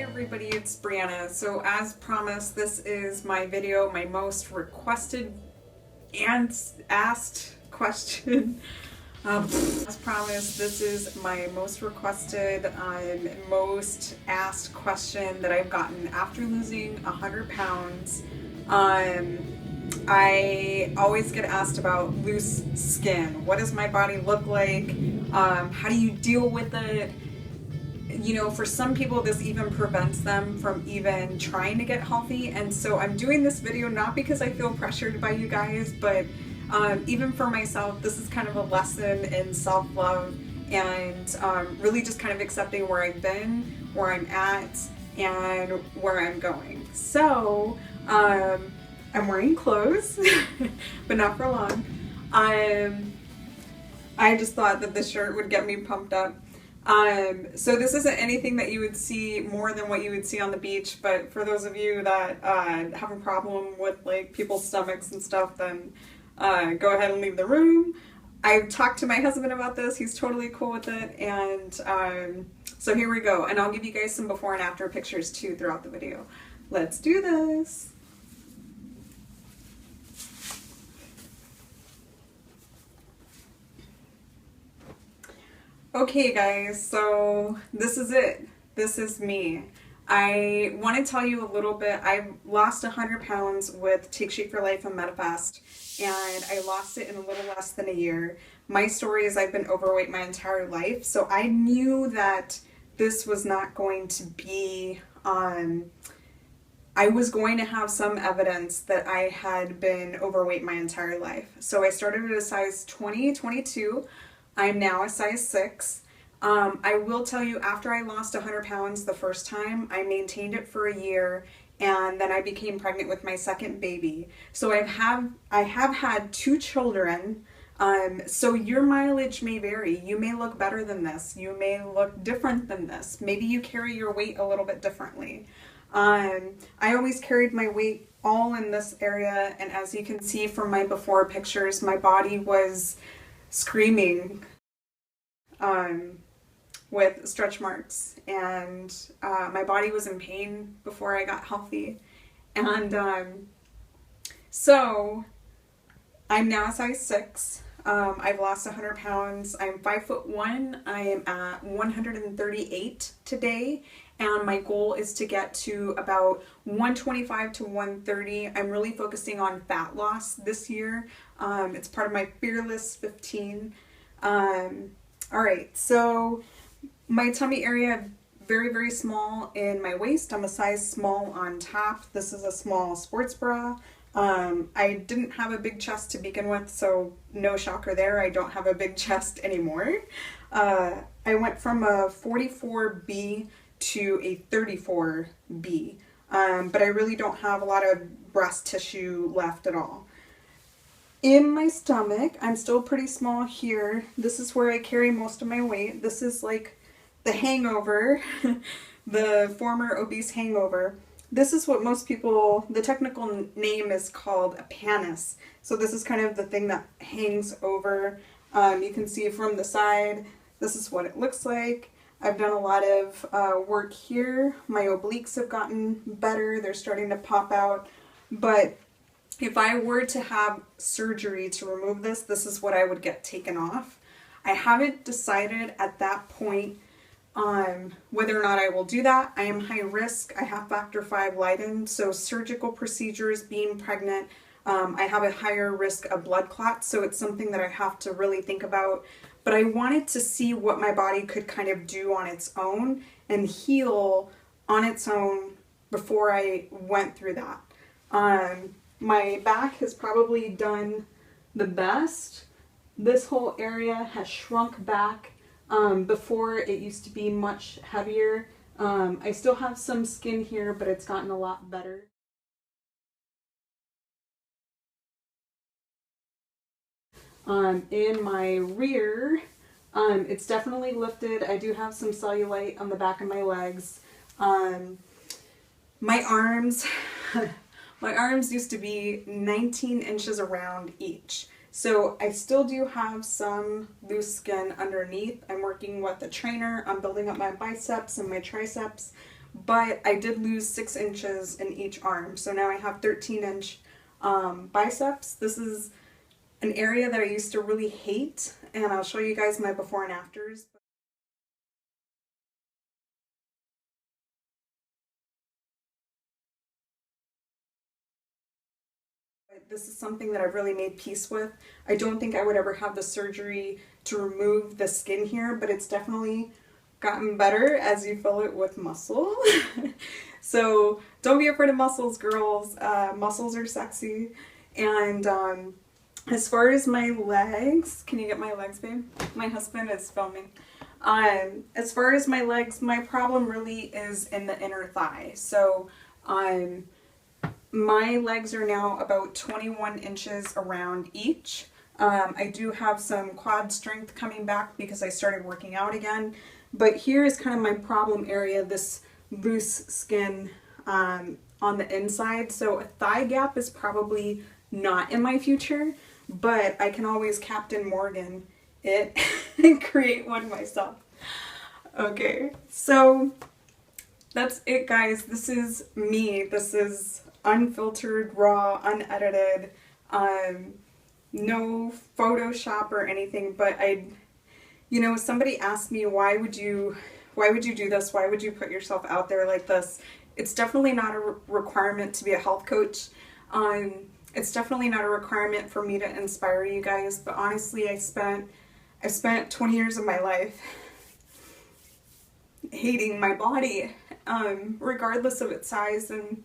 everybody, it's Brianna. So as promised, this is my video, my most requested and asked question. As promised, this is my most requested and most asked question that I've gotten after losing 100 pounds. I always get asked about loose skin. What does my body look like? How do you deal with it? You know, for some people this even prevents them from even trying to get healthy, and so I'm doing this video not because I feel pressured by you guys, but even for myself, this is kind of a lesson in self-love and really just kind of accepting where I've been, where I'm at, and where I'm going. So I'm wearing clothes but not for long. I just thought that this shirt would get me pumped up. So this isn't anything that you would see more than what you would see on the beach, but for those of you that have a problem with like people's stomachs and stuff, then go ahead and leave the room. I've talked to my husband about this. He's totally cool with it, and so here we go. And I'll give you guys some before and after pictures too throughout the video. Let's do this. Okay guys, so this is it. This is me. I want to tell you a little bit. I lost 100 pounds with Take Shape for Life and MetaFast, and I lost it in a little less than a year. My story is I've been overweight my entire life, so I knew that this was not going to be, I was going to have some evidence that I had been overweight my entire life. So I started at a size 20, 22. I'm now a size 6. I will tell you, after I lost 100 pounds the first time, I maintained it for a year, and then I became pregnant with my second baby. So I have had 2 children. So your mileage may vary. You may look better than this. You may look different than this. Maybe you carry your weight a little bit differently. I always carried my weight all in this area, and as you can see from my before pictures, my body was screaming with stretch marks, and my body was in pain before I got healthy. And so I'm now a size 6. I've lost 100 pounds. I'm 5'1". I am at 138 today, and my goal is to get to about 125 to 130. I'm really focusing on fat loss this year. It's part of my Fearless 15. All right, so my tummy area, very, very small in my waist. I'm a size small on top. This is a small sports bra. I didn't have a big chest to begin with, so no shocker there. I don't have a big chest anymore. I went from a 44B to a 34B, but I really don't have a lot of breast tissue left at all. In my stomach, I'm still pretty small here. This is where I carry most of my weight. This is like the hangover, the former obese hangover. This is what most people, the technical name is called a pannus. So this is kind of the thing that hangs over. You can see from the side, this is what it looks like. I've done a lot of work here. My obliques have gotten better. They're starting to pop out. But if I were to have surgery to remove this, this is what I would get taken off. I haven't decided at that point whether or not I will do that. I am high risk. I have factor V Leiden, so surgical procedures, being pregnant, I have a higher risk of blood clots, so it's something that I have to really think about. But I wanted to see what my body could kind of do on its own and heal on its own before I went through that. My back has probably done the best. This whole area has shrunk back. Before it used to be much heavier. I still have some skin here, but it's gotten a lot better. In my rear, it's definitely lifted. I do have some cellulite on the back of my legs. My arms, my arms used to be 19 inches around each. So I still do have some loose skin underneath. I'm working with a trainer. I'm building up my biceps and my triceps. but I did lose 6 inches in each arm. So now I have 13-inch biceps. This is an area that I used to really hate, and I'll show you guys my before and afters. This is something that I've really made peace with. I don't think I would ever have the surgery to remove the skin here, but it's definitely gotten better as you fill it with muscle. So don't be afraid of muscles, girls. Muscles are sexy. And as far as my legs, can you get my legs, babe? My husband is filming. As far as my legs, my problem really is in the inner thigh. So my legs are now about 21 inches around each. I do have some quad strength coming back because I started working out again. But here is kind of my problem area, this loose skin on the inside. So a thigh gap is probably not in my future, but I can always Captain Morgan it and create one myself. Okay, so that's it, guys. This is me. This is unfiltered, raw, unedited, no Photoshop or anything, but somebody asked me, why would you do this? Why would you put yourself out there like this? It's definitely not a requirement to be a health coach. It's definitely not a requirement for me to inspire you guys, but honestly, I spent 20 years of my life hating my body, regardless of its size. And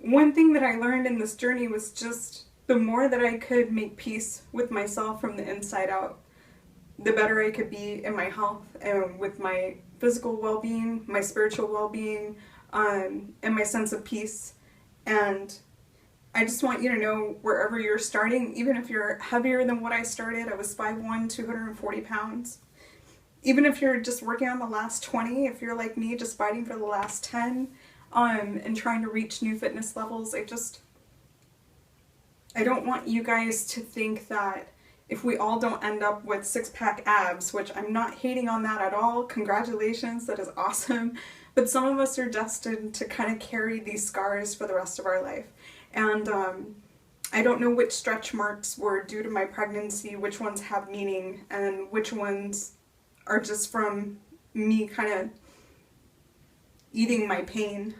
one thing that I learned in this journey was just the more that I could make peace with myself from the inside out, the better I could be in my health and with my physical well-being, my spiritual well-being, and my sense of peace. And I just want you to know, wherever you're starting, even if you're heavier than what I started, I was 5'1", 240 pounds. Even if you're just working on the last 20, if you're like me, just fighting for the last 10, and trying to reach new fitness levels, I don't want you guys to think that if we all don't end up with six-pack abs, which I'm not hating on that at all, congratulations, that is awesome, but some of us are destined to kind of carry these scars for the rest of our life. And I don't know which stretch marks were due to my pregnancy, which ones have meaning, and which ones are just from me kind of eating my pain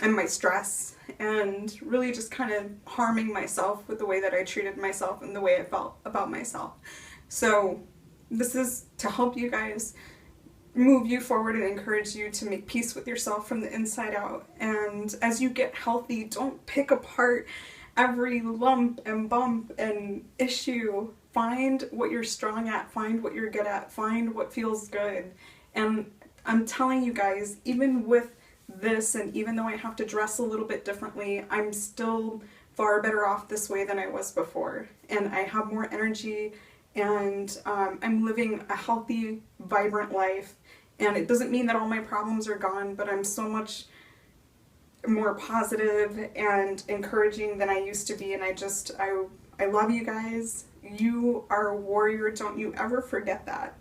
and my stress, and really just kind of harming myself with the way that I treated myself and the way I felt about myself. So this is to help you guys, move you forward, and encourage you to make peace with yourself from the inside out. And as you get healthy, don't pick apart every lump and bump and issue. Find what you're strong at, find what you're good at, find what feels good. And I'm telling you guys, even with this, and even though I have to dress a little bit differently, I'm still far better off this way than I was before. And I have more energy, and I'm living a healthy, vibrant life. And it doesn't mean that all my problems are gone, but I'm so much more positive and encouraging than I used to be. And I love you guys. You are a warrior. Don't you ever forget that.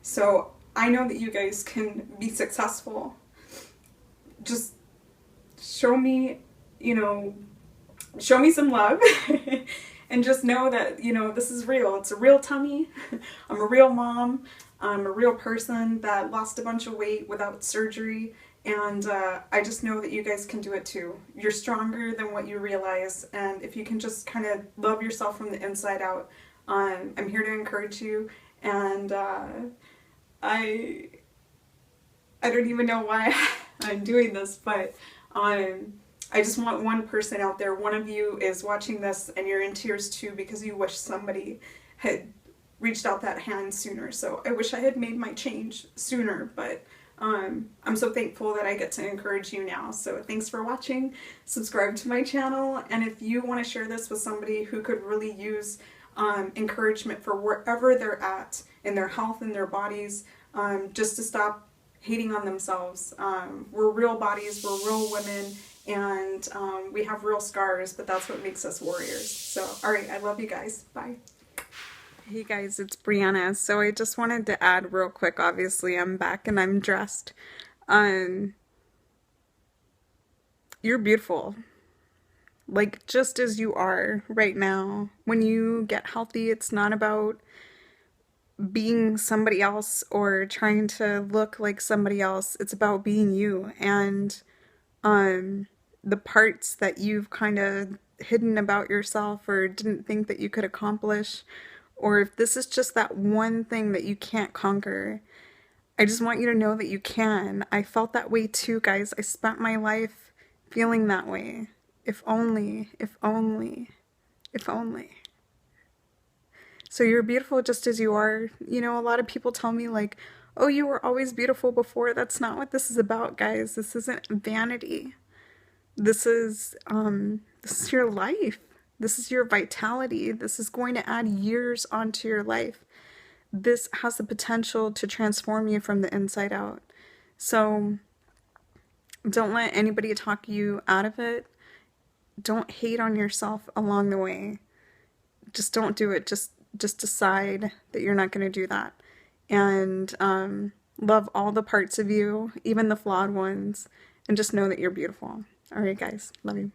So I know that you guys can be successful. Just show me, show me some love. And just know that, this is real. It's a real tummy. I'm a real mom. I'm a real person that lost a bunch of weight without surgery. And I just know that you guys can do it too. You're stronger than what you realize. And if you can just kind of love yourself from the inside out, I'm here to encourage you. And I don't even know why I'm doing this, but I just want one person out there. One of you is watching this and you're in tears too because you wish somebody had reached out that hand sooner. So I wish I had made my change sooner, but I'm so thankful that I get to encourage you now. So thanks for watching. Subscribe to my channel, and if you want to share this with somebody who could really use encouragement for wherever they're at in their health and their bodies, just to stop hating on themselves. We're real bodies, we're real women, and we have real scars, but that's what makes us warriors. So, alright, I love you guys. Bye. Hey guys, it's Brianna. So I just wanted to add real quick, obviously I'm back and I'm dressed. Um, you're beautiful. Like, just as you are right now. When you get healthy, it's not about being somebody else or trying to look like somebody else. It's about being you. And um, the parts that you've kind of hidden about yourself or didn't think that you could accomplish, or if this is just that one thing that you can't conquer, I just want you to know that you can. I felt that way too, guys. I spent my life feeling that way. If only, if only, if only. So you're beautiful just as you are. You know, a lot of people tell me, like, oh, you were always beautiful before. That's not what this is about, guys. This isn't vanity. This is your life. This is your vitality. This is going to add years onto your life. This has the potential to transform you from the inside out. So don't let anybody talk you out of it. Don't hate on yourself along the way. Just don't do it. Just decide that you're not going to do that. And love all the parts of you, even the flawed ones, and just know that you're beautiful. All right, guys. Love you.